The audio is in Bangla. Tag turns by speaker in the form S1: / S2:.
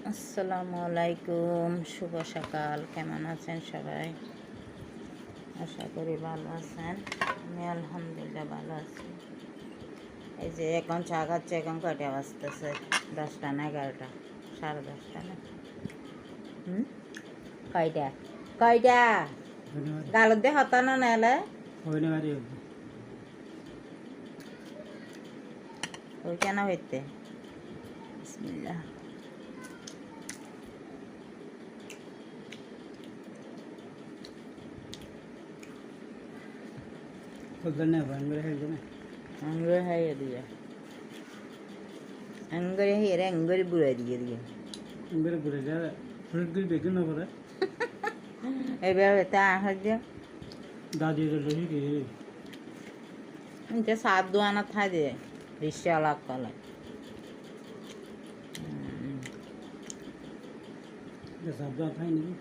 S1: আসসালামু আলাইকুম, শুভ সকাল। কেমন আছেন সবাই? আশা করি ভালো আছেন। আমি আলহামদুলিল্লাহ ভালো আছি। এই যে এখন চা খাচ্ছে। এখন কয়টা বাজতেছে? 10টা না 11টা? 10:30 না? কয়টা কয়টা গালত দিয়ে হতানো না এলে ওই কেন হইতে? বিসমিল্লাহ। angry হয়ে দিয়ে angry হয়ে angry বুড়াই দিয়ে দিয়ে এইভাবে তা হচ্ছে সাত দোয়ানা থাকে রিক্সাওয়ালা কলে
S2: সাবধান খাই নাকি